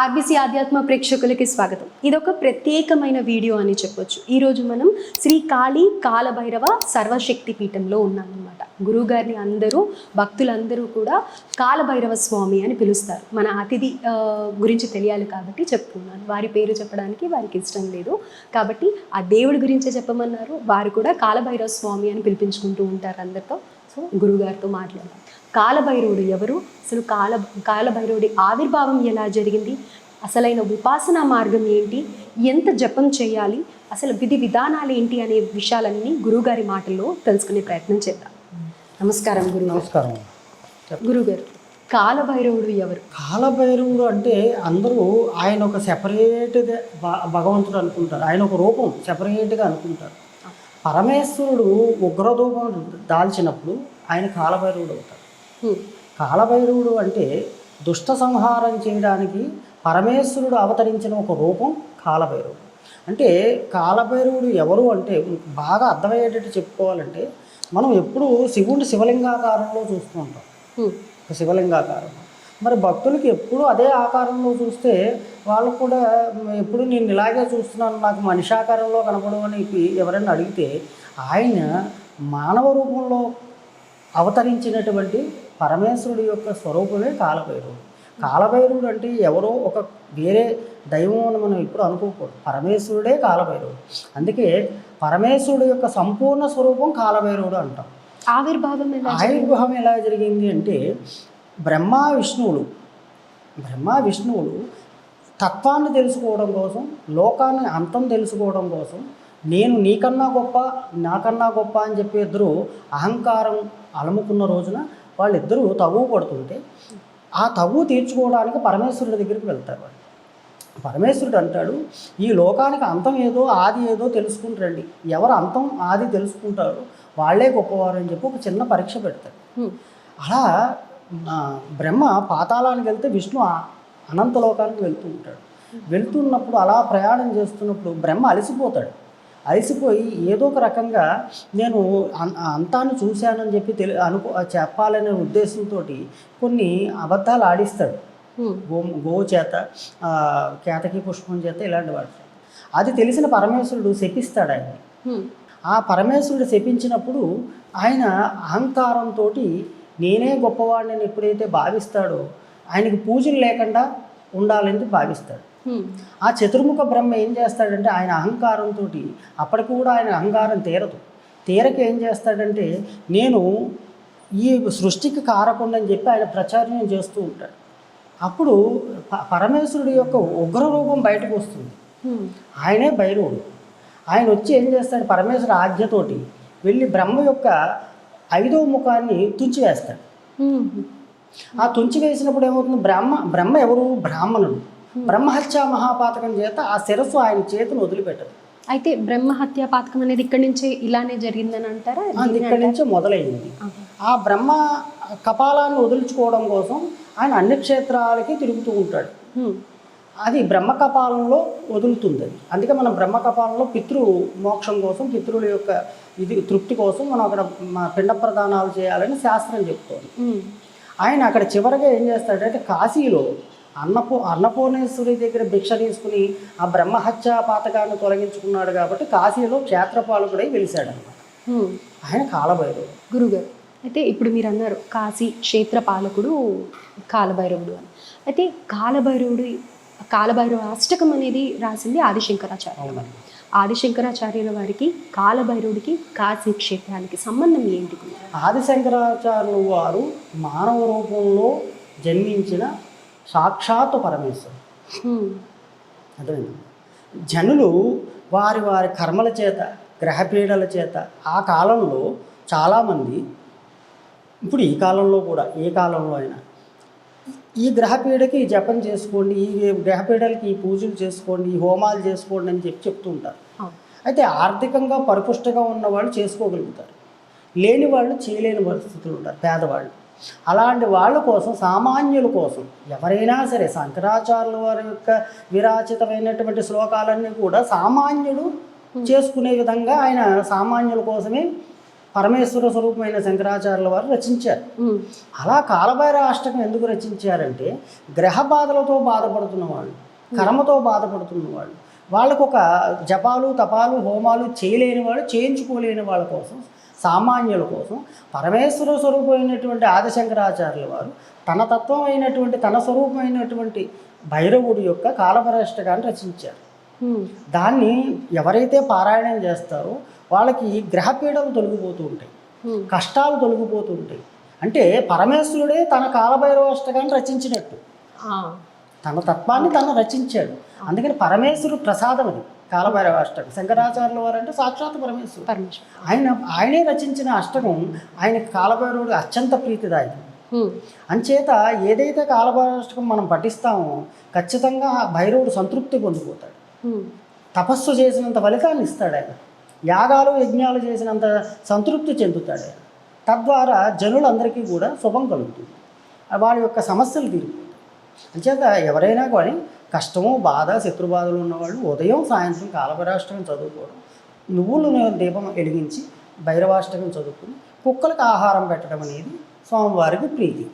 RBC ఆధ్యాత్మ ప్రేక్షకులకి స్వాగతం. ఇదొక ప్రత్యేకమైన వీడియో అని చెప్పొచ్చు. ఈరోజు మనం శ్రీ కాళీ కాలభైరవ సర్వశక్తి పీఠంలో ఉన్నామన్నమాట. గురువుగారిని అందరూ భక్తులందరూ కూడా కాలభైరవ స్వామి అని పిలుస్తారు. మన అతిథి గురించి తెలియాలి కాబట్టి చెప్తున్నాను. వారి పేరు చెప్పడానికి వారికి ఇష్టం లేదు కాబట్టి ఆ దేవుడి గురించే చెప్పమన్నారు. వారు కూడా కాలభైరవ స్వామి అని పిలిపించుకుంటూ ఉంటారు అందరితో. సో గురువుగారితో మాట్లాడాలి. కాలభైరవుడు ఎవరు, అసలు కాలభైరవుడి ఆవిర్భావం ఎలా జరిగింది, అసలైన ఉపాసనా మార్గం ఏంటి, ఎంత జపం చేయాలి, అసలు విధి విధానాలు ఏంటి అనే విషయాలన్నీ గురువుగారి మాటల్లో తెలుసుకునే ప్రయత్నం చేద్దాం. నమస్కారం గురువు. నమస్కారం గురువుగారు, కాలభైరవుడు ఎవరు? కాలభైరవుడు అంటే అందరూ ఆయన ఒక సెపరేట్గా భగవంతుడు అనుకుంటారు. ఆయన ఒక రూపం సెపరేట్గా అనుకుంటారు. పరమేశ్వరుడు ఉగ్రరూపం దాల్చినప్పుడు ఆయన కాలభైరవుడు అవుతారు. కాలభైరవుడు అంటే దుష్ట సంహారం చేయడానికి పరమేశ్వరుడు అవతరించిన ఒక రూపం కాలభైరవుడు. అంటే కాలభైరవుడు ఎవరు అంటే బాగా అర్థమయ్యేటట్టు చెప్పుకోవాలంటే మనం ఎప్పుడు శివుడిని శివలింగాకారంలో చూస్తూ ఉంటాం. శివలింగాకారం మరి భక్తులకి ఎప్పుడు అదే ఆకారంలో చూస్తే వాళ్ళు కూడా ఎప్పుడు నేను ఇలాగే చూస్తున్నాను, నాకు మనిషాకారంలో కనపడమని ఎవరైనా అడిగితే ఆయన మానవ రూపంలో అవతరించినటువంటి పరమేశ్వరుడి యొక్క స్వరూపమే కాలభైరవుడు. కాలభైరవుడు అంటే ఎవరో ఒక వేరే దైవం అని మనం ఎప్పుడు అనుకోకూడదు. పరమేశ్వరుడే కాలభైరవుడు. అందుకే పరమేశ్వరుడు యొక్క సంపూర్ణ స్వరూపం కాలభైరవుడు అంటాం. ఆవిర్భావం ఎలా జరిగింది అంటే బ్రహ్మ విష్ణువులు తత్వాన్ని తెలుసుకోవడం కోసం, లోకాన్ని అంతం తెలుసుకోవడం కోసం నేను నీకన్నా గొప్ప నాకన్నా గొప్ప అని చెప్పి ఇద్దరు అహంకారం అలముకున్న రోజున వాళ్ళిద్దరూ తగువ పడుతుంటే ఆ తగువ తీర్చుకోవడానికి పరమేశ్వరుడి దగ్గరికి వెళ్తారు. వాళ్ళు పరమేశ్వరుడు అంటాడు, ఈ లోకానికి అంతం ఏదో ఆది ఏదో తెలుసుకుంటారండి. ఎవరు అంతం ఆది తెలుసుకుంటారో వాళ్ళే గొప్పవారు అని చెప్పి ఒక చిన్న పరీక్ష పెడతాడు. అలా బ్రహ్మ పాతాళానికి వెళ్తే విష్ణు అనంత లోకానికి వెళ్తూ ఉంటాడు. వెళ్తున్నప్పుడు అలా ప్రయాణం చేస్తున్నప్పుడు బ్రహ్మ అలసిపోయి ఏదో ఒక రకంగా నేను అంతాన్ని చూశానని చెప్పి చెప్పాలనే ఉద్దేశంతో కొన్ని అబద్ధాలు ఆడిస్తాడు. గోవు చేత, కేతకి పుష్పం చేత, ఇలాంటి వాటి. అది తెలిసిన పరమేశ్వరుడు శపిస్తాడు ఆయన. ఆ పరమేశ్వరుడు శపించినప్పుడు ఆయన అహంకారంతో నేనే గొప్పవాడిని ఎప్పుడైతే భావిస్తాడో ఆయనకి పూజలు లేకుండా ఉండాలని భావిస్తాడు. ఆ చతుర్ముఖ బ్రహ్మ ఏం చేస్తాడంటే ఆయన అహంకారంతో అప్పటికి కూడా ఆయన అహంకారం తీరక ఏం చేస్తాడంటే నేను ఈ సృష్టికి కారకుండని చెప్పి ఆయన ప్రచారం చేస్తూ ఉంటాడు. అప్పుడు పరమేశ్వరుడి యొక్క ఉగ్ర రూపం బయటకు వస్తుంది. ఆయనే భైరవుడు. ఆయన వచ్చి ఏం చేస్తాడు, పరమేశ్వరుడు ఆజ్ఞతోటి వెళ్ళి బ్రహ్మ యొక్క 5వ ముఖాన్ని తుంచివేస్తాడు. ఆ తుంచివేసినప్పుడు ఏమవుతుంది, బ్రహ్మ ఎవరు, బ్రాహ్మణుడు. బ్రహ్మహత్యా మహాపాతకం చేత ఆ శిరస్సు ఆయన చేతిని వదిలిపెట్టదు. అయితే బ్రహ్మహత్యా పాతకం అనేది ఇక్కడి నుంచే ఇలానే జరిగిందని అంటారా? అది ఇక్కడి నుంచే మొదలైంది. ఆ బ్రహ్మ కపాలాన్ని వదులుచుకోవడం కోసం ఆయన అన్ని క్షేత్రాలకి తిరుగుతూ ఉంటాడు. అది బ్రహ్మ కపాలంలో వదులుతుంది. అందుకే మనం బ్రహ్మ కపాలంలో పితృ మోక్షం కోసం, పితృల యొక్క ఇది తృప్తి కోసం మనం అక్కడ పిండ ప్రదానాలు చేయాలని శాస్త్రం చెప్తోంది. ఆయన అక్కడ చివరిగా ఏం చేస్తాడంటే కాశీలో అన్నపూర్ణేశ్వరి దగ్గర భిక్ష తీసుకుని ఆ బ్రహ్మహత్యా పాతకాన్ని తొలగించుకున్నాడు కాబట్టి కాశీలో క్షేత్రపాలకుడై వెలిశాడు అనమాట. ఆయన కాలభైరవుడు. గురుగారు, అయితే ఇప్పుడు మీరు అన్నారు కాశీ క్షేత్రపాలకుడు కాలభైరవుడు అని. అయితే కాలభైరవ అష్టకం అనేది రాసింది ఆదిశంకరాచార్యుల. ఆదిశంకరాచార్యుల వారికి కాలభైరవుడికి కాశీ క్షేత్రానికి సంబంధం ఏంటి? ఆదిశంకరాచార్యులు వారు మానవ రూపంలో జన్మించిన సాక్షాత్తు పరమేశ్వరుడు. అర్థమైంది. జనులు వారి కర్మల చేత, గ్రహపీడల చేత ఆ కాలంలో చాలామంది, ఇప్పుడు ఈ కాలంలో కూడా ఏ కాలంలో అయినా ఈ గ్రహపీడకి జపం చేసుకోండి, ఈ గ్రహపీడలకి ఈ పూజలు చేసుకోండి, ఈ హోమాలు చేసుకోండి అని చెప్తూ ఉంటారు. అయితే ఆర్థికంగా పరిపుష్టంగా ఉన్న వాళ్ళు చేసుకోగలుగుతారు, లేని వాళ్ళు చేయలేని పరిస్థితులు ఉంటారు, పేదవాళ్ళు. అలాంటి వాళ్ళ కోసం, సామాన్యుల కోసం ఎవరైనా సరే శంకరాచార్యుల వారి యొక్క విరాచితమైనటువంటి శ్లోకాలన్నీ కూడా సామాన్యుడు చేసుకునే విధంగా ఆయన సామాన్యుల కోసమే పరమేశ్వర స్వరూపమైన శంకరాచార్యుల వారు రచించారు. అలా కాలభైరవ అష్టకం ఎందుకు రచించారంటే గ్రహ బాధలతో బాధపడుతున్న వాళ్ళు, కర్మతో బాధపడుతున్న వాళ్ళు, వాళ్ళకు ఒక జపాలు తపాలు హోమాలు చేయలేని వాళ్ళు, చేయించుకోలేని వాళ్ళ కోసం, సామాన్యుల కోసం పరమేశ్వర స్వరూపమైనటువంటి ఆదిశంకరాచార్యుల వారు తన తత్వం అయినటువంటి తన స్వరూపమైనటువంటి భైరవుడి యొక్క కాలభైరవ అష్టకాన్ని రచించారు. దాన్ని ఎవరైతే పారాయణం చేస్తారో వాళ్ళకి గ్రహపీడలు తొలగిపోతూ ఉంటాయి, కష్టాలు తొలగిపోతూ ఉంటాయి. అంటే పరమేశ్వరుడే తన కాలభైరవ అష్టకాన్ని రచించినట్టు, తన తత్వాన్ని తను రచించాడు. అందుకని పరమేశ్వరుడు ప్రసాదం అది కాలభైరవ అష్టకం. శంకరాచార్యుల వారు అంటే సాక్షాత్ పరమేశ్వరుడు. ఆయనే రచించిన అష్టకం ఆయనకి కాలభైరవుడు అత్యంత ప్రీతిదాయకం. అంచేత ఏదైతే కాలభైరవ అష్టకం మనం పఠిస్తామో ఖచ్చితంగా భైరవుడు సంతృప్తి పొందిపోతాడు, తపస్సు చేసినంత ఫలితాన్ని ఇస్తాడు ఆయన, యాగాలు యజ్ఞాలు చేసినంత సంతృప్తి చెందుతాడు ఆయన. తద్వారా జనులందరికీ కూడా శుభం కలుగుతుంది, వారి యొక్క సమస్యలు తీరిపోతాయి. అంచేత ఎవరైనా కానీ కష్టము బాధ శత్రుబాధలు ఉన్నవాళ్ళు ఉదయం సాయంత్రం కాలభైరవాష్టకం చదువుకోవడం, నువ్వులు దీపం వెలిగించి భైరవాష్టకం చదువుకుని కుక్కలకు ఆహారం పెట్టడం అనేది స్వామివారికి ప్రీతి.